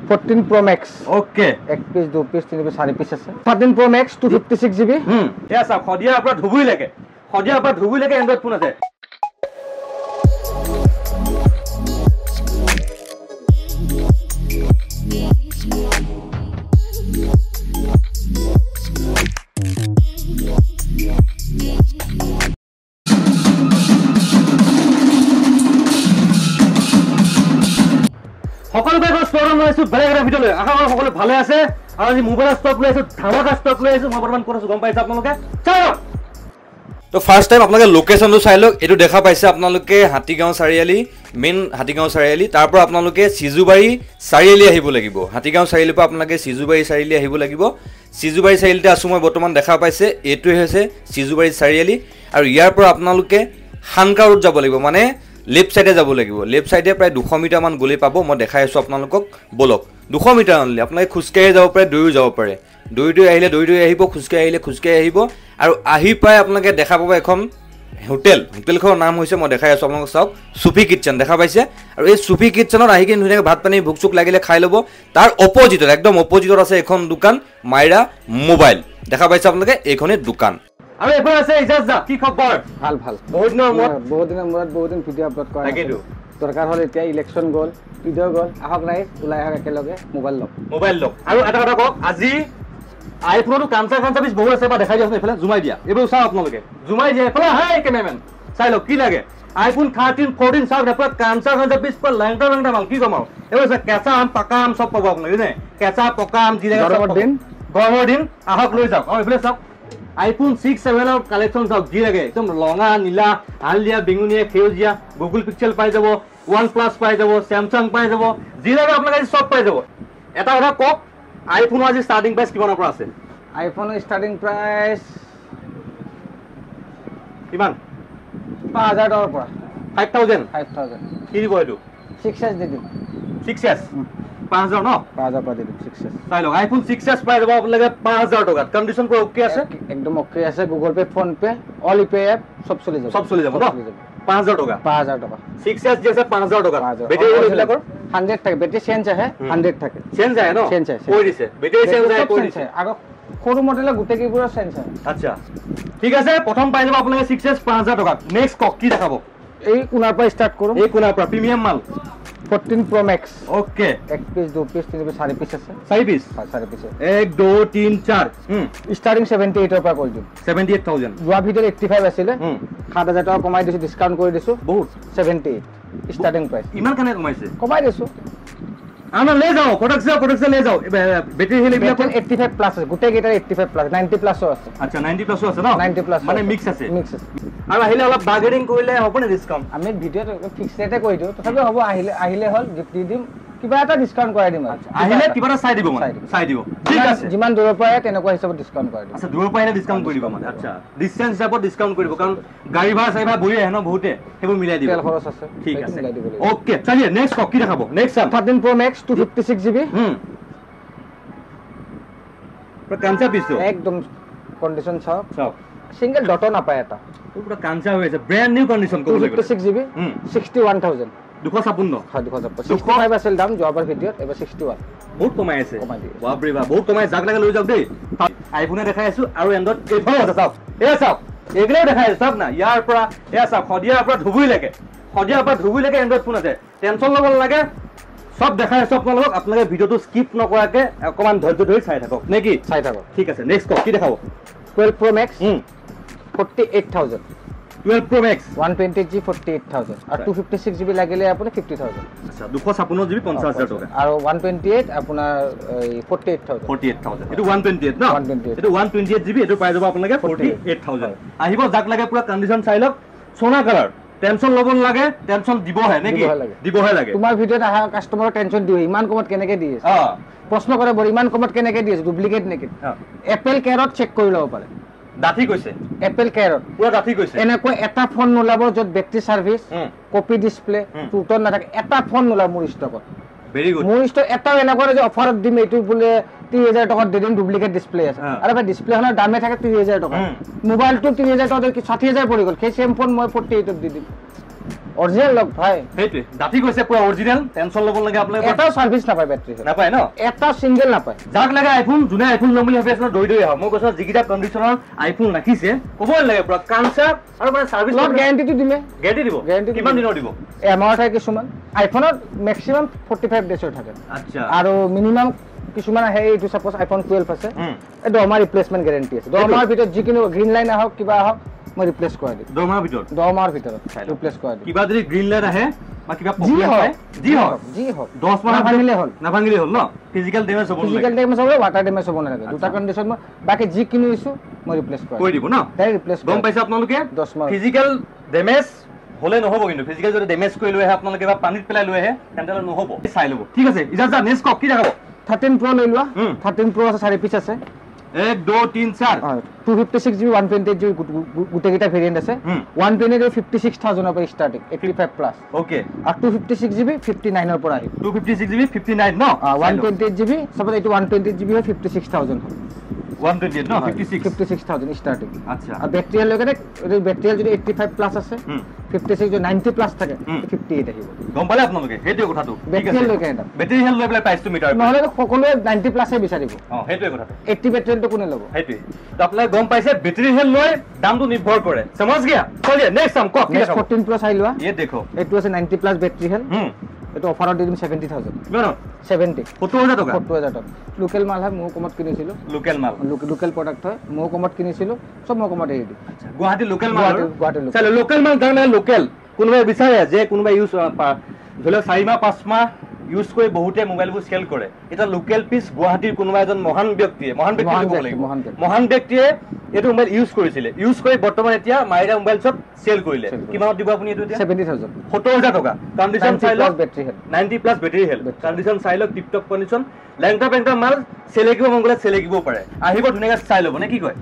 14 Pro Max okay एक piece दो piece तीन पीस चार पीस আছে 13 Pro Max 256 GB এয়া চাওক খদিয়াৰ পৰা ধুবুৰীলৈকে এন্ড্ৰইড ফোন আছে সকলো বাইকৰ ষ্ট'ৰ লৈছো বেলেগ এটা ভিডিঅ' লৈ আশা কৰোঁ সকলো ভালে আছে আৰু আজি মোবাইলৰ ষ্টক লৈছো ধামাকা ষ্টক লৈছো মই বৰ্তমান কৰিছো গম পাইছে আপোনালোকে চাওক তো ফাৰ্স্ট টাইম আপোনালোকে লোকেশনটো চাই লওক এটো দেখা পাইছে আপোনালোকে হাতীগাঁও চাৰিআলি মেইন হাতীগাঁও চাৰিআলি তাৰ পৰা আপোনালোকে সিজুবাৰী চাৰিআলি আহিব লাগিব হাতীগাঁও চাৰিআলিৰ পৰা আপোনালোকে সিজুবাৰী চাৰিআলি আহিব লাগিব সিজুবাৰী চাৰিআলিতে আছো মই বৰ্তমান দেখা পাইছে এটোৱে হৈছে সিজুবাৰী চাৰিআলি আৰু ইয়াৰ পৰা আপোনালোকে হানকা ৰোড যাব লাগিব মানে लेफ्ट साइडे যাব লাগিব लेफ्ट साइडे প্ৰায় 200 মিটাৰ মান গলি পাব মই দেখাই আছো আপোনালোকক বলক 200 মিটাৰ অনলি আপোনালোকে খুস্কাই যাব পাৰে দৌৰি যাব পাৰে দৌৰি আহিলে দৌৰি আহিব খুস্কাই আহিলে খুস্কাই আহিব আৰু আহি পায় আপোনালোকে দেখা পাব এখন হোটেলখনৰ নাম হৈছে মই দেখাই আছো আপোনালোকক চাওক সুফি কিচেন দেখা পাইছে আৰু এই সুফি কিচেনত আহি কিনে ধুনীয়াকৈ ভাত পানী ভুক চুক লাগিলে খাই ল'ব তাৰ অপজিটত একদম অপজিটত আছে এখন দোকান মাইৰা মোবাইল দেখা পাইছে আপোনালোকে এইখনে দোকান আৰু এফালে আছে ইজাজা কি খবৰ ভাল বহুত দিনৰ মূৰত ভিডিঅ' আপলোড কৰা তাকেটো দৰকাৰ হ'ল এতিয়া ইলেকশ্যন গ'ল ভিডিঅ' গ'ল আহক নাই ওলাই আহক একেলগে মোবাইল লওক আৰু এটা কথা কওক আজি আইফোনটো কাঞ্চা পিছ বহুত আছে বা দেখাই দিয়ক এফালে জুমাই দিয়া এইবোৰ চাওক আপোনালোকে জুমাই দিয়া এফালে হাই কেমেৰামেন চাই লওক কি লাগে আইফোন 13 14 চাওক এফালে কাঞ্চা পিছ પર লেংটা মাল কি কম আৰু এইবোৰ কেঁচা আম পকা আম সব পাব আপোনালোকে নে কেঁচা পকা আম যি লাগে গৰমৰ দিন আহক লৈ যাওক আৰু এফালে চাওক iPhone 6 7 ৰ কালেকচন চাওক যি লাগে একদম ৰঙা নীলা হালদিয়া বেঙুনিয়া সেউজিয়া গুগল পিক্সেল পাই যাব OnePlus পাই যাব Samsung পাই যাব যি লাগে আপোনালোকে সব পাই যাব এটা কথা কক আইফোন আজি ষ্টাৰ্টিং প্ৰাইস কিমানৰ পৰা আছে আইফোনৰ ষ্টাৰ্টিং প্ৰাইস কিমান 5000 টকাৰ পৰা 5000 কি দিব এটো 6s দি দিম 6s 5000 ন 5000 পৰা দি দিম 6s চাই লওক আইফোন 6s পাই যাব আপোনালোকে 5000 টকা কন্ডিশন পুৰা ওকে আছে একদম ওকে আছে গুগল পে ফোন পে অল ইউ পে এপ সব চলি যাব ন 5000 টকা 6s যেছে 5000 টকা বেটারি বিলাকৰ 100 থাকে বেটারি চেঞ্জ আহে 100 থাকে চেঞ্জ আহে ন চেঞ্জ কৈ দিছে বেটারি চেঞ্জ আহে কৈ দিছে আগৰ সৰু মডেলৰ গোটেই কিবোৰৰ চেঞ্জ আহে আচ্ছা ঠিক আছে প্ৰথম পাই যাব আপোনালোকে 6s 5000 টকা নেক্সট কক কি দেখাব এই কোনাৰ পৰা ষ্টাৰ্ট কৰো এই কোনাৰ পৰা প্ৰিমিয়াম মাল 14 Pro Max ओके एक पीस दो पीस तीन पीस चार पीस আছে চাৰি পিস চাৰি পিস 1 2 3 4 স্টাৰ্টিং 78 ৰ পৰা কৰি দিম 78000 যোৱা ভিডিঅ 85 আছিল 7000 টকা কমাই দিছো ডিসকাউন্ট কৰি দিছো বহুত 78 স্টাৰ্টিং প্ৰাইস ইমান কানে কমাইছে কমাই দিছো আনা লৈ যাও প্ৰডাক্ট লৈ যাও বেটারি হেলি বিলাক 85 প্লাস আছে গোটেই কেইটা 85 প্লাস 90 প্লাসও আছে আচ্ছা 90 প্লাসও আছে ন 90 প্লাস মানে মিক্স আছে আৰু আহিলে অলপ বাৰ্গেনিং কৰিলে হ'ব নে ডিসকাউন্ট আমি ভিডিঅ'ত ফিক্স ৰেটে কৈ দিও তথাপি হ'ব আহিলে হল গিফট দি দিম কিবা এটা ডিসকাউন্ট কৰাই দিম আহিলে কিবা এটা চাই দিব মানে চাই দিব ঠিক আছে যিমান দূৰৰ পৰা তেনেকুৱা হিচাপত ডিসকাউন্ট কৰাই দিম আচ্ছা দূৰৰ পৰা আহিলে ডিসকাউন্ট কৰি দিব মানে আচ্ছা ডিসটেন্স হিচাপত ডিসকাউন্ট কৰিব কাৰণ গাড়ী ভাড়া চাই ভাড়া বহি আহে ন বহুতে সেইবোৰ মিলাই দিব তেল খৰচ আছে ঠিক আছে ওকে চলিয়ে নেক্সট কি দেখাব নেক্সট 13 Pro Max 256 GB পুৰা কাঞ্চা পিছটো একদম কন্ডিশন চাওক চাওক সিঙ্গেল ডটও নাপায় এটা পুৰা কাঞ্চা হৈ আছে ব্র্যান্ড নিউ কন্ডিশন ক'ব লাগিব 256 GB 61000 256 হয় 256 আছিল দাম যোৱাবাৰ ভিডিঅ'ত এবাৰ 61 বহুত কমাই আছে বাপ ৰে বাপ বহুত কমাই জাগ লাগে লৈ যাওক দেই আইফোনে দেখাই আছো আৰু এন্ড্ৰইড এইফালে আছে চাওক চাওক এগুলো দেখাই আছে চাওক না ইয়াৰ পৰা চাওক খদিয়াৰ পৰা ধুবুৰীলৈকে এন্ড্ৰইড ফোন আছে টেনচন ল'ব লাগে সব দেখাই আছো আপোনালোকে ভিডিঅ'টো স্কিপ নকৰাকে অকমান ধৈৰ্য ধৰি চাই থাকক নেকি চাই থাকক ঠিক আছে নেক্সট কি দেখাব 12 Pro Max 48000 12 Pro Max 128GB 48000 আৰু 256GB লাগিলে আপুনি 50000 আচ্ছা 256GB 50000 টকা আৰু 128 আপোনাৰ 48000 এটো 128 ন এটো 128GB এটো পাই যাব আপোনালোকে 48000 আহিব যাক লাগে পুৰা কন্ডিশন চাই লওক সোনা কালাৰ টেনশন ল'ব লাগে টেনশন দিবহে নেকি দিবহে লাগে তোমাৰ ভিডিঅ'ত আহা কাস্টমাৰৰ টেনশন দিও ইমান কমত কেনেকে দি আছে প্ৰশ্ন কৰে বৰ ইমান কমত কেনেকে দি আছে ডুপ্লিকেট নেকি এপল কেয়াৰত চেক কৰি ল'ব পাৰে ডাঠি কৈছে এপল কেয়াৰত পুৰা ডাঠি কৈছে এনেকৈ এটা ফোন নোলাব যত battery service copy display two-tone নাথাকে এটা ফোন নোলাব মোৰ ষ্টকত ভেৰি গুড মোৰ ষ্টক এটা এনেকৈ যে অফাৰত দিম এইটো বোলে 30000 টকাত দি দিম ডুপ্লিকেট ডিসপ্লে আছে আৰু ভাই ডিসপ্লেখনৰ দামে থাকে 30000 টকা মোবাইলটো 30000 টকা 60000 পৰি গ'ল সেই সেম ফোন মই 48 ত দি দিম অৰিজিনেল লক ভাই সেইটোৱে দাঁতি গৈছে পুৰা অৰিজিনেল টেনচন ল'ব লাগে আপোনালোকে এটা সার্ভিস নাপায় ব্যাটারি নাপায় ন এটা সিঙ্গেল নাপায় যাক লাগে আইফোন যোনে আইফোন ল'ম বুলি ভাবি আছে দৌৰি দৌৰি আহক মই কৈছো যিকেইটা কণ্ডিশ্যনৰ আইফোন ৰাখিছে ক'বই লাগে পুৰা কানচা আৰু মানে সাৰ্ভিস লট গ্যাৰান্টিটো দিমে গেৰেণ্টি দিব কিমান দিনৰ দিব এমাউৰ থাকে কিছুমান আইফোনত ম্যাক্সিমাম 45 ডেজৰ থাকে আচ্ছা আৰু মিনিমাম কিছুমান আহে এইটো সাপোজ আইফোন 12 আছে এইটো আমাৰ ৰিপ্লেসমেন্ট গ্যাৰান্টি আছে দৰমাৰ ভিতৰত যিকিনো গ্ৰীণ লাইন আহক কিবা আহক মই ৰিপ্লেস কৰি দিম দৰমাৰ ভিতৰত ৰিপ্লেস কৰি দিম কিবা যদি গ্ৰীণ লাইট আহে বা কিবা জি প্ৰব্লেম হয় জি হক 10 মাহ নাভাঙিলে হ'ল ন ফিজিক্যাল ডেমেজ হ'ব ফিজিক্যাল ডেমেজ হ'ব ওয়াটাৰ ডেমেজ হ'ব নালাগে দুটা কন্ডিশন মই বাকি যি কিনো ইছু মই ৰিপ্লেস কৰি দিব ন তাই ৰিপ্লেস গম পাইছে আপোনালোকে 10 মাহ ফিজিক্যাল ডেমেজ হলে নহব কিন্তু ফিজিক্যাল যদি ডেমেজ কৰি লৈ আহে আপোনালোকে বা পানীত পেলাই লৈ আহে তেন্তে নহব চাই ল'ব ঠিক আছে ইজাজা নেক্সট কক কি দেখাব 13 Pro লৈ লোৱা 13 Pro আছে 4 পিস আছে 1 2 3 4 256GB 128GB গোটেইকেইটা ভেৰিয়েন্ট আছে 128 56000 ৰ পৰা ষ্টাৰ্টিং 85 প্লাস ওকে আৰু 256GB 59 ৰ পৰা আহিব 256GB 59 ন 128GB সাপোজ এইটো 128GB হয় 56000 হয় 128 ন 56000 ষ্টাৰ্টিং আচ্ছা আৰু বেটাৰি লগাতে এইটো বেটাৰি যদি 85 প্লাস আছে 56 যদি 90 প্লাস থাকে 58 আহিব গম পালে আপোনালোকে হেইটোৱে কথাটো বেটাৰি লগাতে এটা বেটাৰি হেল লৈ পেলাই প্ৰাইচটো মিটাৰ নহলে সকলোৱে 90 প্লাসে বিচাৰিব হেইটোৱে কথাটো 80 বেটাৰিটো কোনে ল'ব হেইটোৱে তো আপোনালোকে গম পাইছে বেটাৰি হেল লৈ দামটো নিৰ্ভৰ কৰে समझ गया চলিয়ে নেক্সট সাম কক কি দেখাব 14 Pro চাই লোৱা ये देखो এইটো আছে 90 প্লাস বেটাৰি হেল এইটো অফাৰত দি দিম 70000 কিমান 70 70000 টকা 70000 টকা লোকেল মাল হয় মই কমত কিনিছিলো লোকেল মাল লোকেল প্ৰডাক্ট হয় মই কমত কিনিছিলো সব মই কমত এৰি দিম আচ্ছা গুৱাহাটী লোকেল মাল গুৱাহাটী চলো লোকেল মাল তাৰমানে লোকেল কোনোবাই বিচাৰে যে কোনোবাই ইউজ ধৰিলক 4 মাহ 5 মাহ ইউজ কৰি বহুতে মোবাইলবোৰ সেল কৰে এটা লোকেল পিস গুৱাহাটীৰ কোনোবা এজন মহান ব্যক্তিয়ে মহান ব্যক্তিয়ে এটো মোবাইল ইউজ কৰিছিলে ইউজ কৰি বৰ্তমান এতিয়া মাইৰা মোবাইল শপ সেল কৰিলে কিমানত দিব আপুনি এটো এতিয়া 70000 70000 টকা কন্ডিশন চাই লওক বেটাৰি হেল 90 প্লাস বেটাৰি হেল কন্ডিশন চাই লওক টিপ টপ কন্ডিশন লেংটা পেংটা মাল সেলেকিব মংগলে সেলেকিব পাৰে আহিব ধুনীয়াকৈ চাই ল'ব নে কি কয়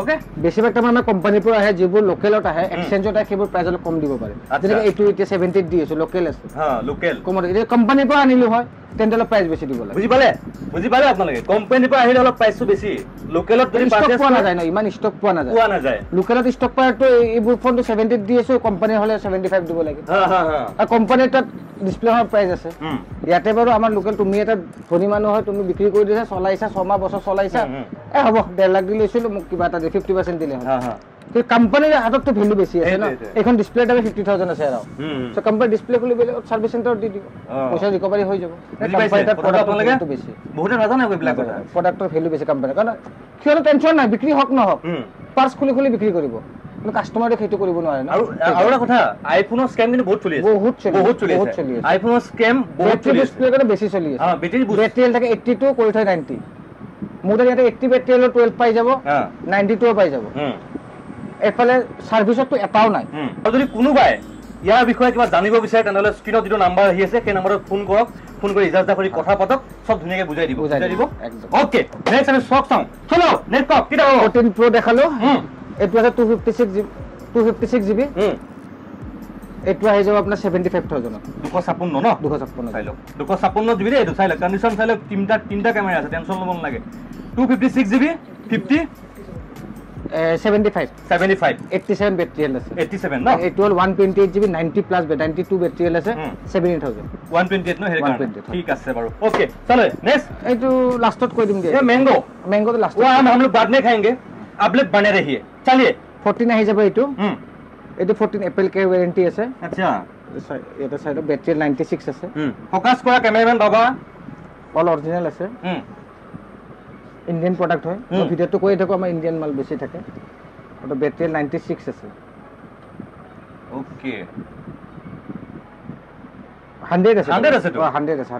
ওকে বেছিভাগ আমাৰ কোম্পানীৰ পৰা আহে যিবোৰ লোকেলত আহে এক্সচেঞ্জত আহে সেইবোৰ প্ৰাইচ অলপ কম দিব পাৰে যেনেকৈ এইটো এতিয়া 70 দি আছে লোকেল আছে লোকেল কমত এতিয়া কোম্পানীৰ পৰা আনিলো হয় তেন্তে অলপ প্ৰাইচ বেছি দিব লাগে বুজি পালে আপোনালোকে কোম্পানীৰ পৰা আহিলে অলপ প্ৰাইচটো বেছি লোকেলত যদি ষ্টক পোৱা নাযায় ন ইমান ষ্টক পোৱা নাযায় লোকেলত ষ্টক পায়তো এইবোৰ ফোনটো 70 দি আছে কোম্পানী হলে 75 দিব লাগে আৰু কোম্পানীৰ তাত ডিসপ্লেৰ প্ৰাইচ আছে ইয়াতে বাৰু আমাৰ লোকেল তুমি এটা ধনী মানুহ হয় তুমি বিক্ৰী কৰি দিছা চলাইছা 6 মাহ বছৰ চলাইছা হ'ব 1.5 লাখ দিলৈছিলো মোক কিবা এটা 50% দিলে হয় কোম্পানীৰ হাততটো ভ্যালু বেছি আছে ন এখন ডিসপ্লে দাম 50000 আছে আৰু সো কোম্পানী ডিসপ্লে খুলি বেলে সাৰ্ভিস সেন্টাৰ দি দিব পইচা ৰিকভাৰি হৈ যাব কোম্পানীৰ প্ৰডাক্ট আপোনালোকে বেছি বহুতে নাজানে এইবিলাক কথা প্ৰডাক্টৰ ভ্যালু বেছি কোম্পানী কাৰণ কিয়নো টেনচন নাই বিক্ৰী হক নহক পাৰ্স খুলি বিক্ৰী কৰিব কিন্তু কাস্টমাৰে সেইটো কৰিব নোৱাৰে না আৰু এটা কথা আইফোনৰ স্ক্যাম কিন্তু বহুত চলি আছে বহুত চলি আছে আইফোনৰ স্ক্যাম বহুত চলি আছে ডিসপ্লে কাৰণে বেছি চলি আছে বেটাৰি থাকে 82 কৰি থৈ 90 মোৰ ইয়াতে 80 বেটাৰি 12 পাই যাব 92 পাই যাব এফালে সাৰ্ভিসটো এটাও নাই আৰু যদি কোনোবাই ইয়াৰ বিষয়ে কিবা জানিব বিচাৰে তেনেহলে স্ক্ৰিনত যিটো নাম্বাৰ আহি আছে সেই নম্বৰত ফোন কৰক ফোন কৰি ইজাজত কৰি কথা পাতক সব ধুনীয়াকৈ বুজাই দিব একদম ওকে নেক্সট আমি সব চাও চলো নেক্সট কক কি দাও 14 Pro দেখালো এইটো আছে 256 GB এইটো আহি যাব আপোনাৰ 75000 256 ন 256 চাই লওক 256 GB এইটো চাই লওক কন্ডিশন চাই লওক তিনটা কেমেৰা আছে টেনচন ল'ব নালাগে 256 GB 50 75 87 বেটাৰি হেল আছে 87 ন এইটো 128 GB 90 প্লাস 92 বেটাৰি হেল আছে 78000 128 ন হেৰি কাৰণে ঠিক আছে বাৰু ওকে চলো নেক্সট এইটো লাষ্টত কৈ দিম দিয়া ये मैंगो তো লাষ্ট वो हम लोग बाद में खाएंगे आप लोग बने रहिए चलिए 14 আহি যাব এইটো এইটো 14 এপল কেয়াৰ ওয়াৰেন্টি আছে আচ্ছা এটা সাইড বেটাৰি 96 আছে ফোকাস কৰা ক্যামেৰাম্যান বাবা অল অৰিজিনাল আছে ইন্ডিয়ান প্ৰডাক্ট হয় ভিডিওটো কৈ থাকো আমাৰ ইন্ডিয়ান মাল বেছি থাকে আৰু বেটাৰি 96 আছে ওকে 100 আছে 100 আছে তো 100 আছে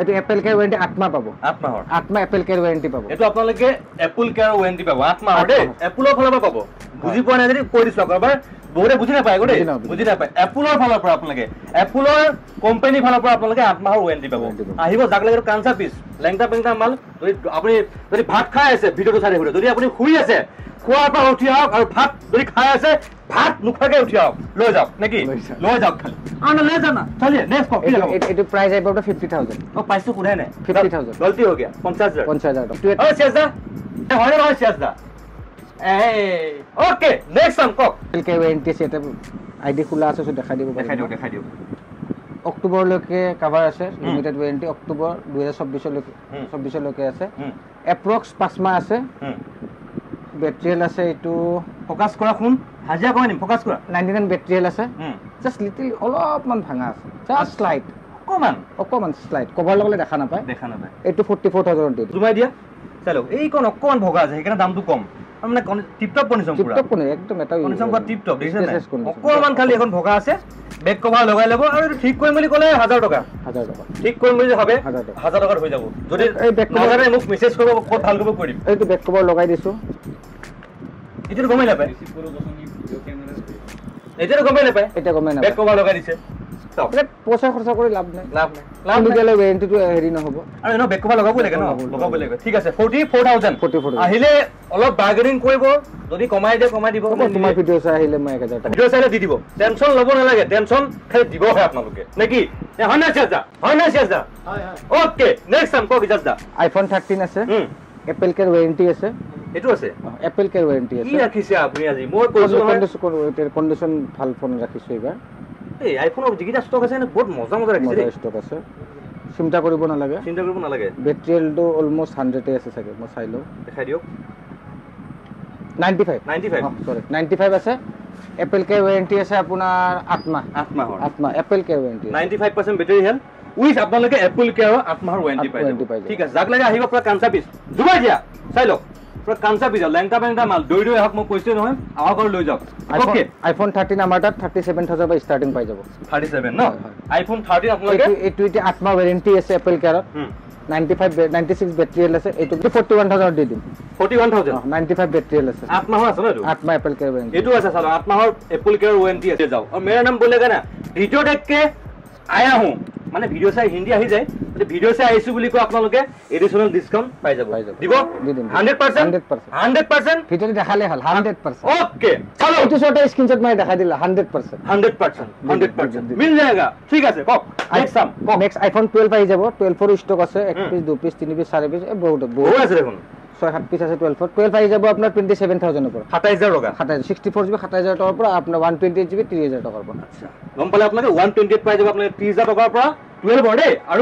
এটো এপল কেয়াৰ ওয়াৰেন্টি 8 মাহ পাব 8 মাহ এপল কেয়াৰ ওয়াৰেন্টি পাব এটো আপোনালোকে এপল কেয়াৰ ওয়াৰেন্টি পাব 8 মাহৰ দে এপলৰ ফালৰ পৰা পাব বুজি পোৱা নাই যদি কৈ দিছো আকবাৰ বহুতে বুজি নাপায় গো দে বুজি নাপায় এপলৰ ফালৰ পৰা আপোনালোকে এপলৰ কোম্পানী ফালৰ পৰা আপোনালোকে 8 মাহৰ ওয়াৰেন্টি পাব আহিব জাক লাগে কানসা পিস লেংটা পেংটা মাল যদি আপুনি যদি ভাত খাই আছে ভিডিওটো চাই দেখুন যদি আপুনি শুই আছে খোৱাৰ পৰা উঠি আহক আৰু ভাত যদি খাই আছে ভাত নুখাকে উঠি আহক লৈ যাওক নেকি লৈ যাওক খালি আনা লৈ যানা চলিয়ে নেক্সট কক এটো প্ৰাইস আইব 50000 ও পাইছো কোনে নাই 50000 গলতি হৈ গয়া 50000 টকা ও শেষদা হয় না শেষদা এই ওকে নেক্সট সাম কক এপল কেয়ার ওয়ারেন্টি সেটা আইডি খোলা আছে সো দেখাই দিব দেখাই দিও অক্টোবৰলৈকে কভাৰ আছে লিমিটেড ওয়াৰেন্টি অক্টোবৰ 2024 লৈকে আছে এপ্ৰক্স 5 মাহ আছে বেটৰী আছে এটো ফোকাস কৰা কোন হাজিয়া কয় নি ফোকাস কৰা 99 বেটৰী আছে জাস্ট লিটল অলপমান ভাঙা আছে জাস্ট স্লাইড অকমান স্লাইড কভাৰ লগলে দেখা নাপায় এটো 44000 দি জুমাই দিয়া চলো এই কোন অকমান ভগা আছে সেইকাৰণে দামটো কম মানে টিপটপ কন্ডিশন পুৰা টিপটপ কোনে একদম এটা কন্ডিশন পুৰা টিপটপ দিছে অকমান খালি এখন ভগা আছে বেক কভাৰ লগাই লব আৰু ঠিক কৰিম বুলি ক'লে 1000 টকা ঠিক কৰিম বুলি ভাবে 1000 টকাৰ হৈ যাব যদি এই বেক কভাৰে মোক মেছেজ কৰিব ক'ত ভাল কৰিব কৰিম এইটো বেক কভাৰ লগাই দিছো এটো গমে নাপায় এটো গমে নাপায় এটা গমে নাপায় বেক কভাৰ লগাই দিছে এটা পইচা খৰচা কৰি লাভ নাই দিলে ওয়াৰেন্টিটো হেৰি নহব আৰু এনো বেক কভাৰ লগাব লাগে ন লগাব লাগে ঠিক আছে 44000 আহিলে অলপ বাৰ্গেনিং কৰিব যদি কমাই দিব তোমাৰ ভিডিও চাই আহিলে মই 1000 টকা ভিডিও চাইলে দি দিব টেনচন ল'ব নালাগে টেনচন খালি দিব হয় আপোনালোকে নেকি হয় না চেজা হয় ওকে নেক্সট টাইম কক ইজাজা আইফোন 13 আছে এপল কেয়াৰ ওয়াৰেন্টি আছে এটো আছে এপল কেয়াৰ ওয়াৰেন্টি আছে কি ৰাখিছে আপুনি আজি মই কৈছো কন্ডিশন ভাল ফোন ৰাখিছো এবাৰ এই আইফোনৰ যিকিটা ষ্টক আছে বহুত মজা ৰাখিছে ষ্টক আছে চিন্তা কৰিব নালাগে বেটৰীটো অলমোস্ট 100 এ আছে চাগে মই চাই লও দেখাই দিও 95 সৰি 95 আছে এপল কেয়াৰ ওয়াৰেন্টি আছে আপোনাৰ 8 মাহ Apple care warranty 95% battery health with আপোনালোকে এপল কেয়াৰৰ 8 মাহৰ ওয়াৰেন্টি পাই যাব ঠিক আছে যাক লাগে আহিব পুৰা কাঞ্চা পিস জুমাই দিয়া চাই লওক পুৰা কাঞ্চা পিস লেংটা মাল দৈ হক মই কৈছো নহয় আহক আৰু লৈ যাওক ওকে আইফোন 13 আমাৰ তাত 37000 পৰা ষ্টাৰ্টিং পাই যাব 37 ন আইফোন 13 আপোনালোকে এইটো 8 মাহ ওয়াৰেন্টি আছে এপল কেয়াৰত 96 বেটৰী হেল আছে এইটো 41000 দি দিম 41000 95 বেটৰী হেল আছে 8 মাহৰ আছে ন এইটো 8 মাহ এপল কেয়াৰ ওয়াৰেন্টি এইটো আছে চালো 8 মাহৰ এপল কেয়াৰ ওয়াৰেন্টি আছে যাও আৰু মেৰা নাম बोलेगा ना ভিডিও দেখকে আয়া হুঁ মানে ভিডিও চাই হিন্দি আহি যায় মানে ভিডিও চাই আইছো বুলি কো আপোনালোকে এডিশনাল ডিসকাউন্ট পাই যাব দিব 100% ভিডিও দেখালে হল 100% ওকে চলো এইটো ছোট স্ক্রিনশট মাই দেখাই দিলা 100% মিল जाएगा ঠিক আছে কক নেক্সট আইফোন 12 পাই যাব 12 এর স্টক আছে 1 পিস 2 পিস 3 পিস 4 পিস বহুত আছে দেখুন 6-7 পিস আছে 12 পাই যাব আপনার 27000 এর উপর 27000 টাকা 64 জিবি 27000 টাকার উপর আপনার 128 জিবি 30000 টাকার উপর আচ্ছা গম পালে আপনাকে 128 পাই যাব আপনাকে 30000 টাকার উপর 12 বড়ে আর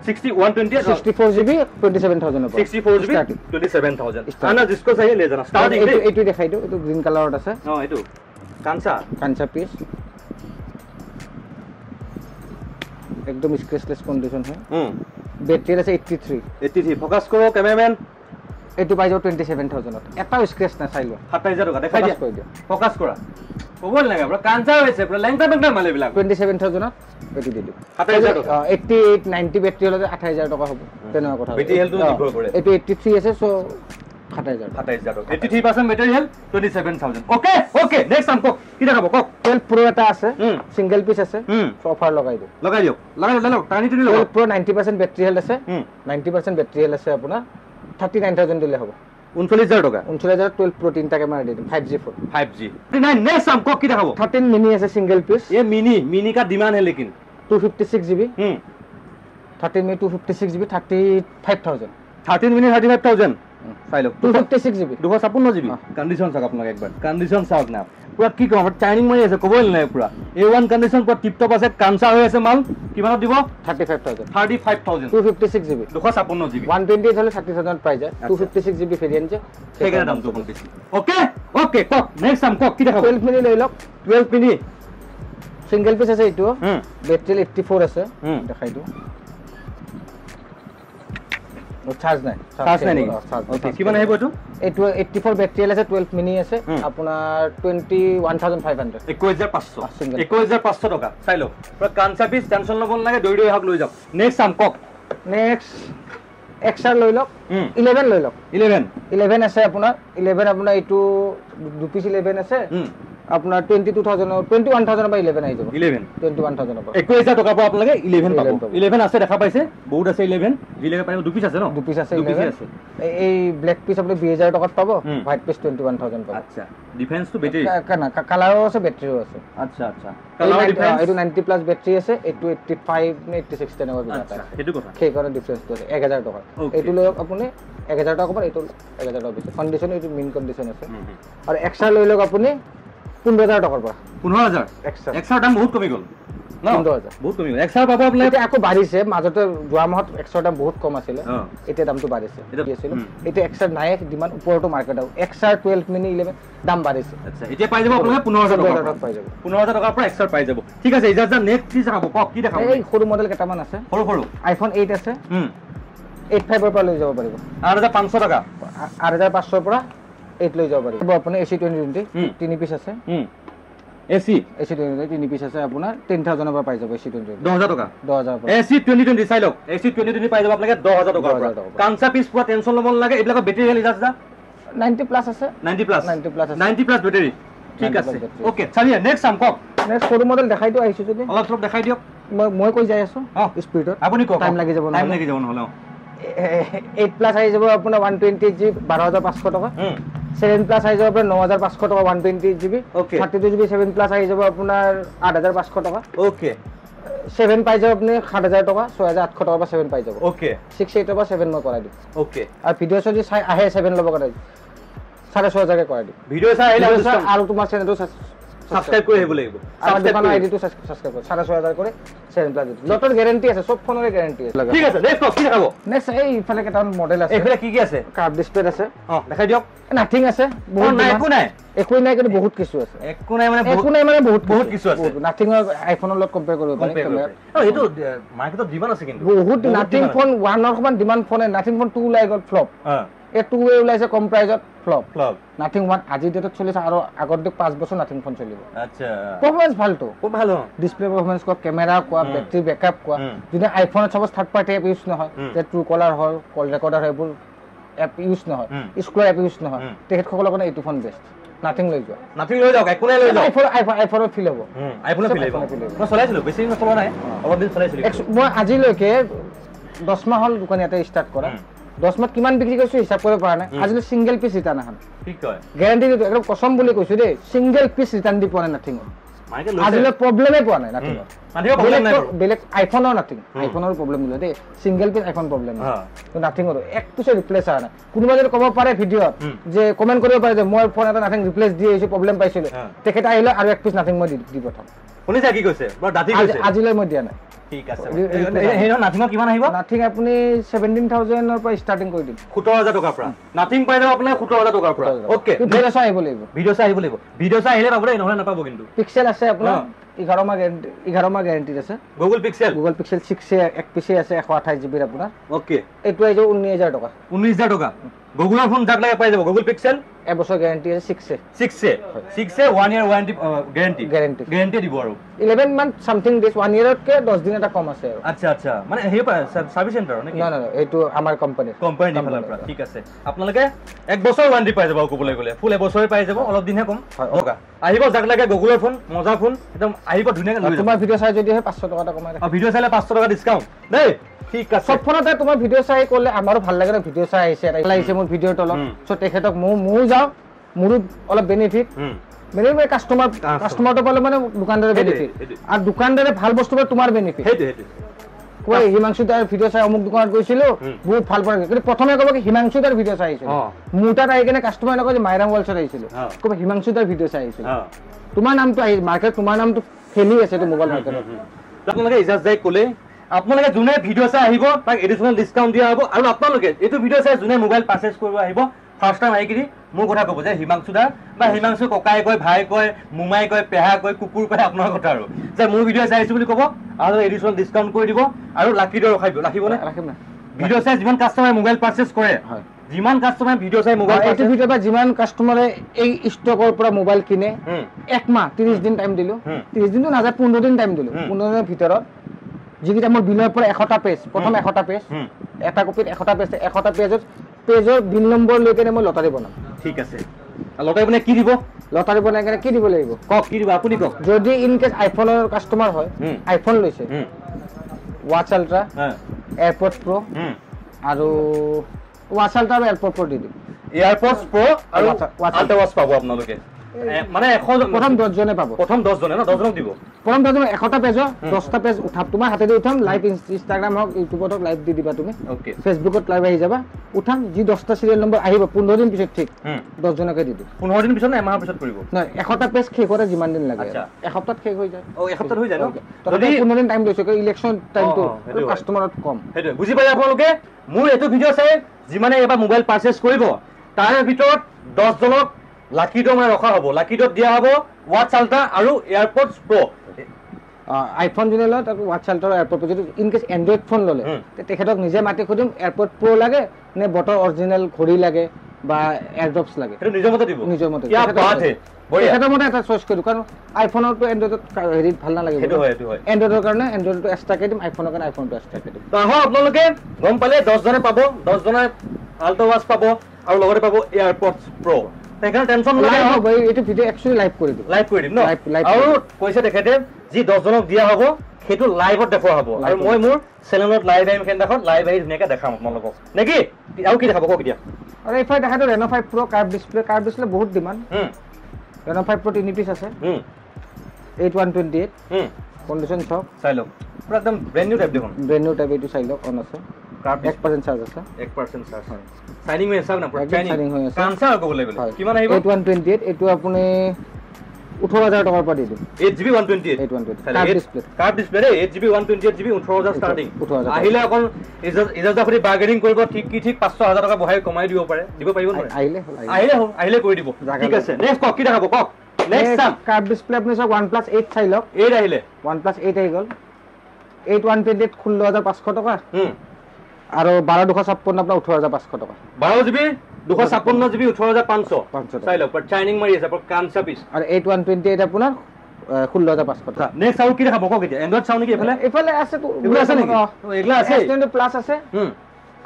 64 জিবি 27000 এর উপর 64 জিবি 27000 আনা जिसको चाहिए ले जाना स्टार्टिंग এইটো দেখাই দিও এইটো গ্রিন কালারত আছে এইটো কাঞ্চা পিস একদম স্ক্র্যাচলেস কন্ডিশন হয় ব্যাটারি আছে 83 ফোকাস করো ক্যামেরাম্যান এইটো পাই যাব 27000 এটাও স্ক্র্যাচ না চাইলো 27000 টাকা দেখাই দিয়া ফোকাস করা ওবল লাগা পুরো কাঞ্চা হইছে পুরো লেংটা মালে বিলাক 27000 এটি দি দিও 28000 টাকা 88 90 ব্যাটারি হলে 28000 টাকা হবে তেনকা কথা ব্যাটারি হেলটো নির্ভর করে এটো 83 আছে সো 28000 টাকা 83% ব্যাটারি হেল 27000 ওকে নেক্সট আম কক কি দেখাবো কক 12 প্রো এটা আছে সিঙ্গেল পিস আছে অফার লাগাই দিও টানি টানি লগাও 12 প্রো 90% ব্যাটারি হেল আছে 90% ব্যাটারি হেল আছে আপোনাৰ 39000 দিলে হবে 39000 টাকা 39000 12 প্রো 3 টাকা মার দিম 5G ফোন 39 नेक्स्ट हमको की दिखाओ 13 मिनी ऐसे सिंगल पीस ये मिनी का डिमांड है लेकिन 256 GB 13 में 256 GB 35000 13 mini 35000 file 256 GB 256 GB condition साक आपन एक बार कंडीशन साक ना পুরা কি কম টাইমিং মারি আছে কবল নাই পুরা A1 কন্ডিশন পুরা টিপ টপ আছে কাঞ্চা হৈ আছে মাল কিমানত দিব 35000 256 GB 256 GB 128 হলে 30000 পাই যায় 256 GB ভেরিয়েন্ট যে সেখানে দাম তো কম বেশি ওকে কক নেক্সট টাইম কক কি দেখাবো 12 মিনি লৈ লক 12 মিনি সিঙ্গেল পিস আছে এইটো ব্যাটারি 84 আছে দেখাই দিও চার্জ নাই নেকি ওকে কিমান আহিব এটো 84 ব্যাটারি আছে 12 মিনি আছে আপোনাৰ 21500 21500 টাকা চাই লো পুরা কাঞ্চা পিস টেনশন লব লাগে দই হক লৈ যাও নেক্সট সাম কক নেক্সট এক্সআর লৈ লক 11 লৈ লক 11 আছে আপোনাৰ 11 আপোনাৰ এইটো 2 পিস 11 আছে আপোনাৰ 21000 বা 11 আই যাব 21000 পৰা 21000 টাকা পাব লাগে 11 পাব 11 আছে দেখা পাইছে বহুত আছে 11 জিলেকে পাইব 2 পিস আছে ন 2 পিস আছে 11 এই ব্ল্যাক পিস আপনি 20000 টাকাত পাব হোয়াইট পিস 21000 পাব আচ্ছা ডিফারেন্স তো ব্যাটারি কানা কালারও আছে ব্যাটারিও আছে আচ্ছা কালার ডিফারেন্স এইটো 90 প্লাস ব্যাটারি আছে এইটো 85 নে 86 তেনেকুৱা বিনা আছে হেতু কথা সেই কাৰণে ডিফারেন্স আছে 1000 টাকা এইটো লৈ আপুনি 1000 টাকা পাব এইটো 1000 টাকা বেছি কন্ডিশন এইটো মেইন কন্ডিশন আছে আৰু এক্সট্ৰা লৈ লওক আপুনি 15,000 টকাৰ পৰা 15,000 এক্সাৰ দাম বহুত কমি গ'ল ন 15,000 বহুত কমি গ'ল এক্সাৰ পাব আপুনি এতিয়া আকৌ বাঢ়িছে মাজতে যোৱা মাহত এক্সাৰ দাম বহুত কম আছিলে এতিয়া দামটো বাঢ়িছে এতিয়া এক্সাৰ নাই ডিমাণ্ড ওপৰতো মাৰ্কেট আৰু এক্সাৰ 12 মিনি 11 দাম বাঢ়িছে আচ্ছা এতিয়া পাই যাব আপোনালোকে 15,000 টকা পাই যাব 15,000 টকাৰ পৰা এক্সাৰ পাই যাব ঠিক আছে ইজাজ নেক্সট কি চাব কওক কি দেখাব এই সৰু মডেল কেইটামান আছে সৰু আইফোন 8 আছে 8.5 ৰ পৰা লৈ যাব পাৰিব 8,500 টকা 8,500 ৰ পৰা 8 লৈ যাব পাৰিব আপুনি AC 2020 তিনি পিচ আছে AC 2020 তিনি পিচ আছে আপোনাৰ 10,000 ৰ পৰা পাই যাব AC 2020 10,000 টকা 10,000 পৰা AC 2020 চাই লওক AC 2020 পাই যাব আপোনালোকে 10,000 টকাৰ পৰা কাঞ্চা পিচ পুৰা টেনচন ল'ব নালাগে এইবিলাক বেটাৰী হেল ইজাজ দা 90 প্লাস আছে 90 প্লাস আছে 90 প্লাস বেটাৰী ঠিক আছে ওকে চালিয়ে নেক্সট সাম কক নেক্সট সৰু মডেল দেখাই দিও আহিছো যদি অলপ সব দেখাই দিয়ক মই কৈ যাই আছো স্পিডত আপুনি কক টাইম লাগি যাব নহলে 8 প্লাস আহি যাব আপোনাৰ 120 GB 12,500 টকা 7 প্লাস আহি যাব আপোনাৰ 9,500 টকা 120 GB 32 GB 7 প্লাস আহি যাব আপোনাৰ 8,500 টকা ওকে 7 পাই যাব আপুনি 7,000 টকা 6,800 টকা পৰা 7 পাই যাব ওকে 6,800 পৰা 7 মই কৰাই দিম ওকে আৰু ভিডিও যদি চাই আহে 7 ল'ব কৰাই 6,500 কে কৰাই দিম ভিডিও চাই আহিলে আৰু তোমাৰ চেনেলটো সাবস্ক্রাইব করে হেব লাগিব আমার দোকানের আইডিটো সাবস্ক্রাইব করে 6,500 করে 7 প্লাস লটর গ্যারান্টি আছে সব ফোনের গ্যারান্টি আছে ঠিক আছে নেক্সট কি দেখাবো নেক্সট এই ইফালে কেটা মডেল আছে এখানে কি আছে কার্ভ ডিসপ্লে আছে দেখাই দিয়ক নাথিং আছে বহুত নাই একো নাই কিন্তু বহুত কিছু আছে একো নাই মানে বহুত কিছু আছে নাথিং আইফোনৰ লগত কম্পেয়াৰ কৰিব পাৰি এইটো মাৰ্কেটত ডিমান্ড আছে কিন্তু বহুত নাথিং ফোন 1 ৰ সমান ডিমান্ড ফোনে নাথিং ফোন 2 ওলাই গল ফ্লপ এ 2 ওয়ে ওলাইছে কম প্ৰাইজত ফ্লপ নাথিং 1 আজি ডেটত চলিছে আৰু আগৰ দিক 5 বছৰ নাথিং ফোন চলিব আচ্ছা পাৰফৰম্যান্স ভালটো খুব ভালো ডিসপ্লে পাৰফৰম্যান্স কোৱা ক্যামেৰা কোৱা ব্যাটাৰি ব্যাকআপ কোৱা যদি আইফোনত সব থাৰ্ড পাৰ্টি এপ ইউজ নহয় যে ট্ৰু কলাৰ হয় কল ৰেকৰ্ডাৰ হয় এইবোৰ এপ ইউজ নহয় স্ক্ৰল এপ ইউজ নহয় তেখেতসকলৰ কাৰণে এইটো ফোন বেষ্ট নাথিং লৈ যোৱা নাথিং লৈ যাওক একো নাই লৈ যাওক আইফোনৰ ফিল হ'ব আইফোনৰ ফিল হ'ব মই চলাইছিলো বেছি দিন চলোৱা নাই অলপ দিন চলাইছিলো মই আজিলৈকে 10 মাহ হল দোকান ইয়াতে ষ্টাৰ্ট কৰা 10 মাহ কিমান বিক্ৰী কৰিছো হিচাপ কৰিব পৰা নাই আজিলৈ সিঙ্গেল পিস ৰিটাৰ্ণ আহা ঠিক হয় গ্যাৰান্টি দিটো একদম কসম বুলি কৈছো দেই সিঙ্গেল পিস ৰিটাৰ্ণ দি পোৱা নাই নাথিং আজিলৈ প্ৰবলেমে পোৱা নাই নাথিং বেলেগ আইফোনৰ নাথিং আইফোনৰ প্ৰবলেম দিলে দেই সিঙ্গেল পিস আইফোন প্ৰবলেম তো নাথিংৰ এক পিছে ৰিপ্লেস আহা নাই কোনোবা যদি ক'ব পাৰে ভিডিঅ'ত যে কমেন্ট কৰিব পাৰে যে মই ফোন এটা নাথিং ৰিপ্লেস দি আহিছো প্ৰবলেম পাইছিলো তেখেত আহিলে আৰু এক পিস নাথিং মই দি পঠাম শুনি যা কি কৈছে বৰ দাঁতি কৈছে আজিলৈ মই দিয়া নাই ঠিক আছে হেনো নাথিং কিমান আহিব নাথিং আপুনি 17,000 ৰ পৰা স্টাৰ্টিং কৰি দিম 17,000 টকাৰ পৰা নাথিং পাই যাব আপুনি 17,000 টকাৰ পৰা ওকে ভিডিও চাই আহিব লাগিব ভিডিও চাই আহিলে পাবলে নহলে নাপাব কিন্তু পিক্সেল আছে আপোনাৰ 11 মাহ গ্যাৰান্টি আছে গুগল পিক্সেল 6 এক পিছে আছে 128 GB আপোনাৰ ওকে এটো আই যাব 19,000 টকা 19,000 টকা গুগলৰ ফোন যাক লাগে পাই যাব গুগল পিক্সেল এবছৰ গ্যাৰান্টি আছে 6 1 ইয়াৰ ওয়াৰেন্টি গ্যাৰান্টি দিব আৰু 11 মান্থ সামথিং দিস 1 ইয়াৰত কে 10 দিন এটা কম আছে আৰু আচ্ছা মানে হেই সাৰ্ভিস সেন্টাৰ নেকি না এইটো আমাৰ কোম্পানী ফালৰ পৰা ঠিক আছে আপোনালোকে এক বছৰ ওয়াৰেন্টি পাই যাব ক'বলৈ গলে ফুল এবছৰে পাই যাব অলপ দিনহে কম টকা আহিব যাক লাগে গুগলৰ ফোন মজা ফোন একদম আহিব ধুনীয়াকৈ লৈ তোমাৰ ভিডিও চাই যদি 500 টকা কমাই ৰাখ ভিডিও চাইলে 500 টকা ডিসকাউন্ট দেই ঠিক আছে সব ফোনতে তোমাৰ ভিডিও চাই ক'লে আমাৰো ভাল লাগে ভিডিও চাই আহিছে লাগিছে মোৰ ভিডিওৰ তলত সো তেখেতক মই যাও মোৰো অলপ বেনিফিট মেরে কাস্টমারটো পালে মানে দোকানদারে বেনিফিট আর দোকানদারে ভাল বস্তু পালে তোমার বেনিফিট কই হিমাংশু দার ভিডিও চাই অমুক দোকানত গৈছিল বহুত ভাল পড়ে কিন্তু প্রথমে কব কি হিমাংশু দার ভিডিও চাই আহিছিল মুটাত আই কেনে কাস্টমার নকয় যে মাইরাম ওয়ালছত আহিছিল কব হিমাংশু দার ভিডিও চাই আহিছিল তোমার নামটো আহি মার্কেট তোমার নামটো ফেলি আছে তো মোবাইল মার্কেটত আপোনালোকে ইজাজ যাই কলে আপোনালোকে যোনে ভিডিও চাই আহিব তাক এডিশনাল ডিসকাউন্ট দিয়া হ'ব আৰু আপোনালোকে এটো ভিডিও চাই যোনে মোবাইল পাৰচেজ কৰিব আহিব ফাৰ্স্ট টাইম আইকিৰি মোৰ কথা কব যে হিমাংশু দা বা হিমাংশু ককাই কয় ভাই কয় মুমাই কয় পেহা কয় কুকুৰ কয় আপোনাৰ কথা আৰু যে মোৰ ভিডিও চাই আহিছো বুলি কব আৰু এডিশনাল ডিসকাউন্ট কৰি দিব আৰু লাকি ডৰ ৰাখিবনে ৰাখিম না ভিডিও চাই যিমান কাস্টমাৰ মোবাইল পাৰচেজ কৰে যিমান কাস্টমাৰ ভিডিও চাই মোবাইল এইটো ভিডিও বা যিমান কাস্টমাৰে এই ষ্টকৰ পৰা মোবাইল কিনে এক মাহ 30 দিন টাইম দিলো 30 দিনটো না যায় 15 দিন টাইম দিলো 15 দিনৰ ভিতৰত যিকিটা মোৰ বিলৰ পৰা 100টা পেজ প্ৰথম 100টা পেজ এটা কপিত 100টা পেজ 100টা পেজৰ বিল নম্বৰ লৈ কেনে মই লটাৰি বনাম ঠিক আছে লটাৰি বনাই কি দিব লটাৰি বনাই কেনে কি দিব লাগিব কক কি দিব আপুনি কক যদি ইন কেস আইফোনৰ কাস্টমাৰ হয় আইফোন লৈছে ওয়াচ আল্ট্ৰা এয়াৰপডস প্ৰো আৰু ওয়াচ আল্ট্ৰা আৰু এয়াৰপডস প্ৰো দি দিম এয়াৰপডস প্ৰো আৰু আল্ট্ৰা ওয়াচ পাব আপোনালোকে মানে প্ৰথম 10 জনে পাব প্ৰথম 10 জনে ন 10 জনক দিব প্ৰথম 10 জনে 100টা পেজৰ 10টা পেজ উঠাম তোমাৰ হাতেদি উঠাম লাইভ ইনষ্টাগ্ৰাম হওক ইউটিউবত হওক লাইভ দি দিবা তুমি ওকে ফেসবুকত লাইভ আহি যাবা উঠাম যি 10টা সিৰিয়েল নম্বৰ আহিব 15 দিন পিছত ঠিক 10 জনকে দি দিম 15 দিন পিছত না এমাহৰ পিছত কৰিব নহয় 100টা পেজ শেষ কৰে যিমান দিন লাগে এসপ্তাহত শেষ হৈ যায় এসপ্তাহত হৈ যায় ন যদি 15 দিন টাইম লৈছে ইলেকশ্যন টাইমটো কাস্টমাৰত কম সেইটো বুজি পাই আপোনালোকে মোৰ এইটো ভিডিঅ' চাই যিমানে এবাৰ মোবাইল পাৰচেজ কৰিব তাৰে ভিতৰত 10 জনক লাকি ড্ৰ মানে ৰখা হ'ব লাকি ড্ৰত দিয়া হ'ব ওৱাটছ আল্ট্ৰা আৰু এয়াৰপডছ প্ৰ আইফোন যোনে লয় তাক ওৱাটছ আল্ট্ৰা এয়াৰপড যদি ইন কেছ এণ্ড্ৰইড ফোন ল'লে তেখেতক নিজে মাতি সুধিম এয়াৰপড প্ৰ লাগে নে বটৰ অৰিজিনেল ঘড়ী লাগে বা এয়াৰড্ৰপছ লাগে সেইটো নিজৰ মতে দিব নিজৰ মতে কি বাত হে তেখেতৰ মতে এটা চইচ কৰি কাৰণ আইফোনৰটো এণ্ড্ৰইডত হেৰি ভাল নালাগে সেইটো হয় এণ্ড্ৰইডৰ কাৰণে এণ্ড্ৰইডটো এক্সট্ৰাকে দিম আইফোনৰ কাৰণে আইফোনটো এক্সট্ৰাকে দিম তো আহক আপোনালোকে গম পালে 10 জনে পাব 10 জনে আল্ট্ৰা ওৱাচ পাব আৰু লগতে পাব এয়াৰপডছ প্ৰ তেখেতৰ টেনচন নাই হ'ব এইটো ভিডিঅ একচুৱেলি লাইভ কৰি দিম ন আৰু কৈছে তেখেতে যি 10 জনক দিয়া হ'ব সেইটো লাইভত দেখুৱা হ'ব আৰু মই মোৰ চেনেলত লাইভ আহিম খেন্দাখন লাইভ আহি ধুনীয়াকৈ দেখাম আপোনালোকক নেকি আৰু কি দেখাব কওক এতিয়া আৰু এইফালে দেখাটো Reno 5 Pro কাৰ্ভ ডিছপ্লে বহুত ডিমাণ্ড Reno 5 Pro 3 পিচ আছে 8128 কন্ডিশন সব চাই লওক পুৰা একদম ব্ৰেন্ড নিউ টাইপ দেখোন ব্ৰেন্ড নিউ টাইপ এইটো চাই লওক অন আছে কাৰ্ভ 1% চাৰ্জ আছে 1% চাৰ্জ হয় সাইনিং হৈ আছে না পুৰা সাইনিং হৈ আছে কানসাৰ ক'ব লাগিব কিমান আহিব 8128 এইটো আপুনি 18000 টকাৰ পৰা দি দিম 8GB 128 কাৰ্ভ ডিসপ্লে ৰে 8GB 128GB 18000 স্টাৰ্টিং আহিলে অকল ইজাজা কৰি বাৰ্গেনিং কৰিব ঠিক 500000 টকা বহাই কমাই দিব পাৰে দিব পাৰিব নহয় আহিলে কৰি দিব ঠিক আছে নেক্সট কক কি দেখাব কক নেক্সট সাম কাৰ্ভ ডিসপ্লে আপুনি সব OnePlus 8 চাই লওক 8 আহিলে OnePlus 8 আহি গল 8128 16500 টকা আৰু 12256 আপোনাৰ 18500 টকা 12GB 256GB 18500 চাই লওক চাইনিং মাৰি আছে پر কানসা পিস আৰু 8128 আপোনাৰ 16500 টকা নেক্সট আৰু কি দেখাব কক এতিয়া এন্ড্ৰইড চাও নেকি এফালে আছে তো এগুলা আছে নেকি এগুলা আছে S20 প্লাস আছে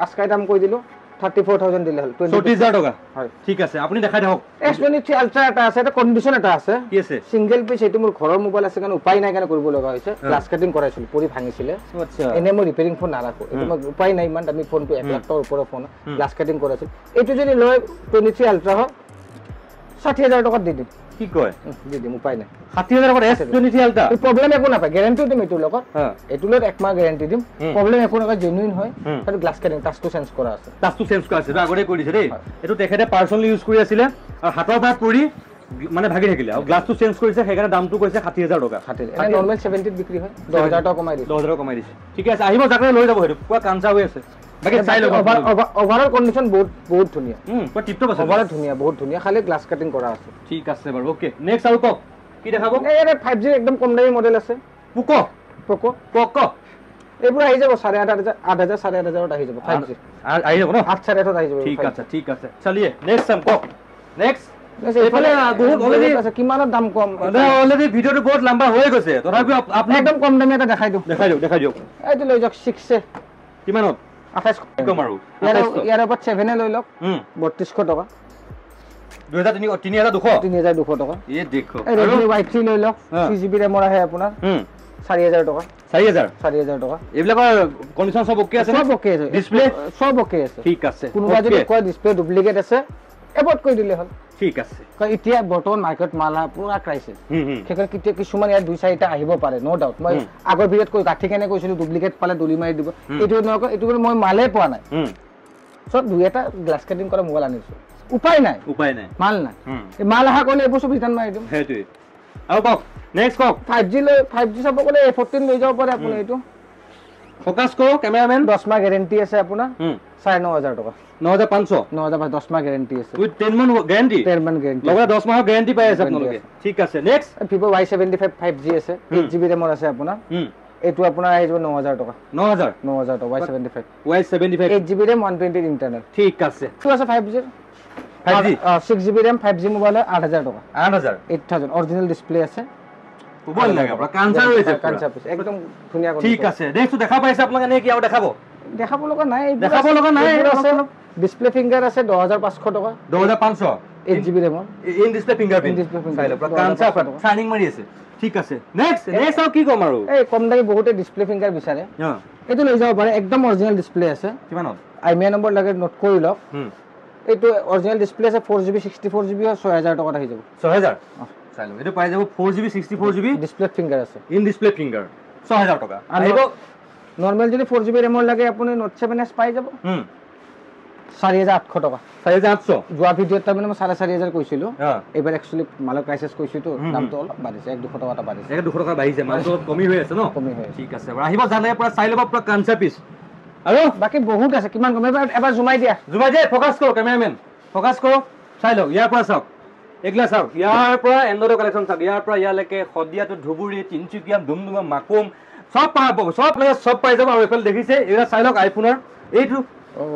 আজকাই দাম কৈ দিলো 34000 দিলে হল 30000 টাকা হয় ঠিক আছে আপুনি দেখাই দিয়ক S23 আলট্ৰা এটা আছে এটা কন্ডিশন এটা আছে কি আছে সিঙ্গেল পিস এটো মোৰ ঘৰৰ মোবাইল আছে কাৰণ উপায় নাই কাৰণে কৰিব লগা হৈছে গ্লাস কাটিং কৰাইছিল পৰি ভাঙিছিলে আচ্ছা এনে মই ৰিপেয়াৰিং ফোন নাৰাখো এটো মই উপায় নাই ইমান আমি ফোনটো 1 লাখ টকাৰ ওপৰৰ ফোন গ্লাস কাটিং কৰাইছিল এটো যদি লয় 23 আলট্ৰা হয় 60000 টকা দি দিম কি কয় দি দিম উপায় নাই 60000 টকা S23 আলট্ৰা এই প্ৰবলেম একো নাপায় গ্যাৰান্টি দিম এটো লগত এটো লগত এক মাহ গ্যাৰান্টি দিম প্ৰবলেম একো নাপায় জেনুইন হয় আৰু গ্লাস কাটিং টাচটো চেঞ্জ কৰা আছে টাচটো চেঞ্জ কৰা আছে আগতে কৰি দিছে দেই এটো তেখেতে পাৰ্সোনালি ইউজ কৰি আছিল আৰু হাতৰ পৰা পৰি মানে ভাগি থাকিলে আৰু গ্লাসটো চেঞ্জ কৰিছে সেইকাৰণে দামটো কৈছে 60000 টকা 60000 এনে নরমাল 70 বিক্রি হয় 10000 টাকা কমাই দিছে 10000 কমাই দিছে ঠিক আছে আহিব জাকৰে লৈ যাব হেতু পুৰা কাঞ্চা হৈ আছে বাকি চাই লব ওভাৰঅল কন্ডিশন বহুত ধুনিয়া পুৰা টিপটপ আছে ওভাৰঅল ধুনিয়া বহুত ধুনিয়া খালি গ্লাস কাটিং কৰা আছে ঠিক আছে বাৰু ওকে নেক্সট আৰু কক কি দেখাব এই 5G একদম কম দামী মডেল আছে পোকো এইবোৰ আহি যাব 8500 8000 আহি যাব 5G আহি যাব ন 8.5 আহি যাব ঠিক আছে চলিয়ে নেক্সট সাম কক নেক্সট এফালে বহুত অলৰেডি আছে কিমানৰ দাম কম অলৰেডি ভিডিওটো বহুত লম্বা হৈ গৈছে তথাপি আপুনি একদম কম দামী এটা দেখাই দিও এইটো লৈ যাওক 6 কিমানত 28 কম আৰু ইয়াৰ ওপৰত 7 লৈ লওক 3200 টকা 3200 টকা এই দেখো আৰু Y3 লৈ লওক 3GB ৰেমৰ আহে আপোনাৰ 4000 টকা 4000 টকা এইবিলাকৰ কন্ডিশন সব ওকে আছে সব ওকে আছে ডিসপ্লে সব ওকে আছে ঠিক আছে কোনোবা যদি কয় ডিসপ্লে ডুপ্লিকেট আছে এবট কৈ দিলে হল ঠিক আছে কাৰণ এতিয়া বৰ্তমান মাৰ্কেট মালা পুৰা ক্ৰাইচিস সেইকাৰণে কিছুমান ইয়াত 2-4টা আহিব পাৰে নো ডাউট মই আগৰ ভিডিঅ'ত কৈ গাঠি কেনে কৈছিলো ডুপ্লিকেট পালে দলি মাৰি দিব এইটো নক এইটো মই মালে পোৱা নাই সব দুই এটা গ্লাস কাটিং কৰা মোবাইল আনিছো উপায় নাই মাল নাই এই মাল আহা কৰিলে এবছৰ ৰিটাৰ্ণ মাৰি দিম হেতুই আৰু কক নেক্সট কক 5G চাব গলে A14 লৈ যাব পাৰে আপুনি এইটো ফোকাস কো ক্যামেৰাম্যান 10 মাহ গ্যাৰান্টি আছে আপোনাৰ 9500 টকা 9500 10 মাহ গ্যাৰান্টি আছে উইথ 10 মাহ গ্যাৰান্টি লগা 10 মাহৰ গ্যাৰান্টি পাই আছে আপোনালোকে ঠিক আছে নেক্সট Vivo Y75 5G আছে 8GB ৰেমৰ আছে আপোনাৰ এটো আপোনাৰ আহি যাব 9000 টকা 9000 টকা Y75 8GB ৰেম 128 ইন্টাৰনেল ঠিক আছে তো আছে 5G 6GB RAM 5G mobile 8000 টকা 8000 অৰিজিনাল ডিসপ্লে আছে মোবাইল লাগা পুৰা কাঞ্চা হৈছে কাঞ্চা পিস একদম ধুনিয়া ঠিক আছে নেক্সট দেখা পাইছে আপোনালোকে নে কি আৰু দেখাব লগা নাই আছে ডিসপ্লে ফিংগাৰ আছে 12500 টকা 12500 8GB ৰেমৰ ইন ডিসপ্লে ফিংগাৰপ্ৰিন্ট চাইলে পুৰা কাঞ্চা শাইনিং মাৰি আছে ঠিক আছে নেক্সট আৰু কি কম আৰু এই কম দামী বহুতে ডিসপ্লে ফিংগাৰ বিচাৰে এটো লৈ যাব পাৰে একদম অৰিজিনাল ডিসপ্লে আছে কিমানত আইমিয়া নম্বৰ লাগে নোট কৰি লওক এইটো অৰিজিনাল ডিসপ্লে আছে 4GB 64GB 6000 টকাত আহি যাব 6000 চাই লও এটো পাই যাব 4GB 64GB ডিসপ্লে ফিঙ্গার আছে ইন ডিসপ্লে ফিঙ্গার 6000 টাকা আহিব নরমাল যদি 4GB RAM লাগে আপুনি Note 7s পাই যাব 4800 টাকা 4800 যোৱা ভিডিওত তাৰমানে মই 4500 কৈছিলো এবাৰ একচুয়ালি মালৰ ক্ৰাইসিস কৈছো তো দামটো অলপ বাঢ়িছে 1-200 টকা এটা বাঢ়িছে 1-200 টকা বাঢ়িছে মালটো কমি হৈ আছে ন কমি হৈ আছে ঠিক আছে আহিব জানে পৰা চাই লব পৰা কাঞ্চা পিস আৰু বাকি বহুত আছে কিমান কম এবাৰ জুমাই দিয়া ফোকাস কৰক ক্যামেৰাম্যান ফোকাস কৰক চাই লওক ইয়াৰ পৰা চাওক এগলা চাওক ইয়াৰ পৰা এন্ড্ৰইড কালেকশন চাওক ইয়াৰ পৰা ইয়ালৈকে খদিয়াটো ধুবুৰী তিনচুকীয়া দুমদুমা মাকুম সব পাব সব লাগে সব পাই যাব আৰু এফাল দেখিছে এৰা চাই লওক আইফোনৰ এইটো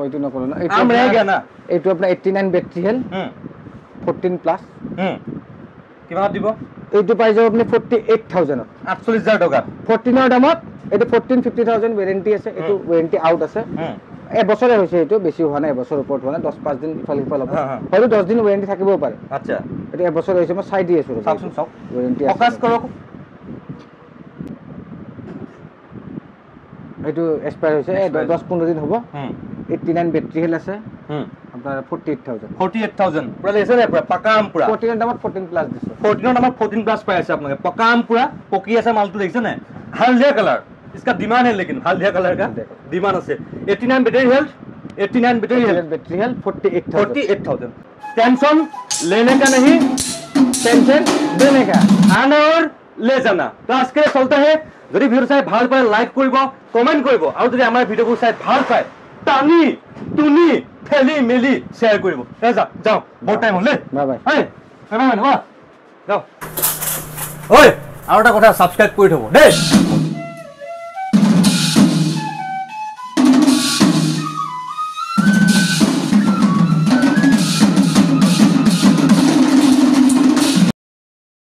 এইটো নকৰো না আম ৰে গয়া না এইটো আপোনাৰ 89 বেটাৰি হেল 14 প্লাস কিমান দিব এইটো পাই যাব আপুনি 48000 48000 টকা 14 ৰ দামত এইটো 1450000 ওয়াৰেন্টি আছে এইটো ওয়াৰেন্টি আউট আছে এবছৰে হৈছে এইটো বেছি হোৱা নাই এবছৰ ওপৰত হোৱা নাই 10-5 দিন ইফাল সিফাল হ'ব হয়তো 10 দিন ওয়ারেন্টি থাকিবও পাৰে আচ্ছা এইটো এবছৰ হৈছে মই চাই দি আছো চাওকচোন চাওক ওয়াৰেন্টি ফোকাস কৰক এইটো এক্সপায়াৰ হৈছে 10-15 দিন হ'ব 89 বেটাৰি হেল আছে আপোনাৰ 48000 পুৰা লেছে নে পুৰা পাকাম পুৰা 14 ৰ দামত 14 প্লাস দিছে 14 ৰ দামত 14 প্লাস পাই আছে আপোনালোকে পকাম পুৰা পকি আছে মালটো দেখিছে নে हल्दिया कलर इसका डिमांड है लेकिन हल्दिया कलर का डिमांड है 89 battery health 89 battery health 48000 tension लेने का नहीं टेंशन देने का आना और ले जाना तो आज के चलता है যদি ভিডিও চাই ভাল পায় লাইক কৰিব কমেন্ট কৰিব আৰু যদি আমাৰ ভিডিওবোৰ চাই ভাল পায় টানি টুনি ঠেলি মেলি শেয়াৰ কৰিব যা যাও বহুত টাইম হলে বাই বাই এই বাই বাই যাও ওই আৰু এটা কথা সাবস্ক্ৰাইব কৰি থব দেই